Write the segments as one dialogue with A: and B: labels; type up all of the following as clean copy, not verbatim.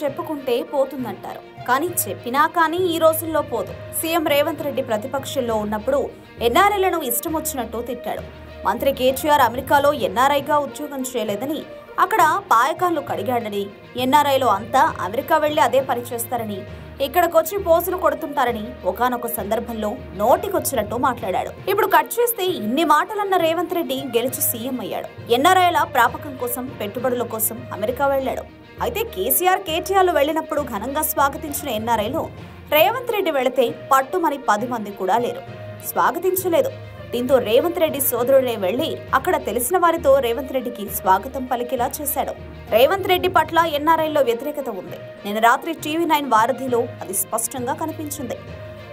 A: చెప్పుకుంటే పోతుందంటారు. కానీ చెప్పినా కానీ ఈ రోజుల్లో పోదు. సీఎం రేవంత్ రెడ్డి ప్రతిపక్షంలో ఉన్నప్పుడు ఎన్ఆర్ఐలను ఇష్టం వచ్చినట్టు తిట్టాడు. మంత్రి కేటీఆర్ అమెరికాలో ఎన్ఆర్ఐగా ఉద్యోగం చేయలేదని, అక్కడ పాయకాన్లు కడిగాడని, ఎన్ఆర్ఐలో అంతా అమెరికా వెళ్లి అదే పని చేస్తారని, ఇక్కడికొచ్చి పోజులు కొడుతుంటారని ఒకానొక సందర్భంలో నోటికొచ్చినట్టు మాట్లాడాడు. ఇప్పుడు కట్ చేస్తే ఇన్ని మాటలన్న రేవంత్ రెడ్డి గెలిచి సీఎం అయ్యాడు. ఎన్ఆర్ఐల ప్రాపకం కోసం, పెట్టుబడుల కోసం అమెరికా వెళ్లాడు. అయితే కేసీఆర్, కేటీఆర్లు వెళ్లినప్పుడు ఘనంగా స్వాగతించిన ఎన్ఆర్ఐలు రేవంత్ రెడ్డి వెళితే పట్టుమని 10 మంది కూడా లేరు, స్వాగతించలేదు. దీంతో రేవంత్ రెడ్డి సోదరుడే వెళ్లి అక్కడ తెలిసిన వారితో రేవంత్ రెడ్డికి స్వాగతం పలికేలా చేశాడు. రేవంత్ రెడ్డి పట్ల ఎన్ఆర్ఐల్లో వ్యతిరేకత ఉంది. నిన్న రాత్రి TV9 వారధిలో అది స్పష్టంగా కనిపించింది.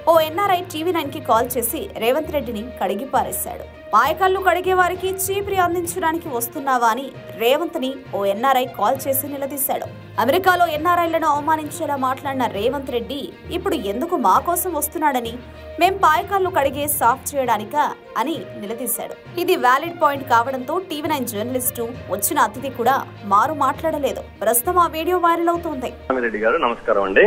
A: ఓ ఎన్ఆర్ఐ TV9 కి కాల్ చేసి రేవంత్ రెడ్డిని కడిగి పారేశాడు. పాయకాళ్లు కడిగే వారికి చీపిరి అందించడానికి వస్తున్నావా అని రేవంత్ ని ఓ ఎన్ఆర్ఐ కాల్ చేసి నిలదీశాడు. అమెరికాలో ఎన్ఆర్ఐలను అవమానించేలా మాట్లాడిన రేవంత్ రెడ్డి ఇప్పుడు ఎందుకు మా కోసం వస్తున్నాడని, మేం పాయకాళ్లు కడిగే సాఫ్ చేయడానికా అని నిలదీశాడు. ఇది వ్యాలిడ్ పాయింట్ కావడంతో TV9 జర్నలిస్టు, వచ్చిన అతిథి కూడా మారు మాట్లాడలేదు. ప్రస్తుతం ఆ వీడియో వైరల్ అవుతోంది.
B: నమస్కారం అండి.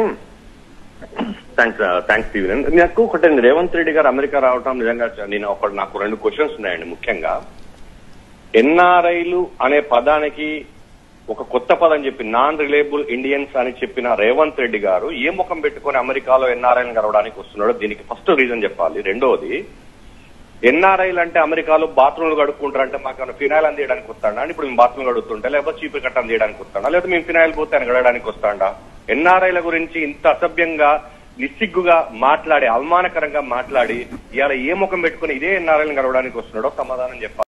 B: Thanks TV. నాకు ఒకటి, రేవంత్ రెడ్డి గారు అమెరికా రావటం నిజంగా నాకు 2 క్వశ్చన్స్ ఉన్నాయండి. ముఖ్యంగా ఎన్ఆర్ఐలు అనే పదానికి ఒక కొత్త పదం చెప్పి నాన్ రిలయబుల్ ఇండియన్స్ అని చెప్పిన రేవంత్ రెడ్డి గారు ఏ ముఖం పెట్టుకుని అమెరికాలో ఎన్ఆర్ఐలను కలవడానికి వస్తున్నాడో దీనికి ఫస్ట్ రీజన్ చెప్పాలి. రెండోది, ఎన్ఆర్ఐలు అంటే అమెరికాలో బాత్రూమ్లు కడుక్కుంటారంటే మాకు ఫినాయిల్ అందియడానికి వస్తాడా? ఇప్పుడు మేము బాత్రూమ్ కడుగుతుంటే, లేకపోతే చీపురు కట్ట అందియడానికి వస్తాడా, లేకపోతే మేము ఫినాయిల్ పోతే ఆయన గడడానికి వస్తాడా? ఎన్ఆర్ఐల గురించి ఇంత అసభ్యంగా, నిస్సిగ్గుగా మాట్లాడి, అవమానకరంగా మాట్లాడి ఇవాళ ఏ ముఖం పెట్టుకుని ఇదే ఎన్ఆర్ఐలను కలవడానికి వస్తున్నాడో సమాధానం చెప్పాలి.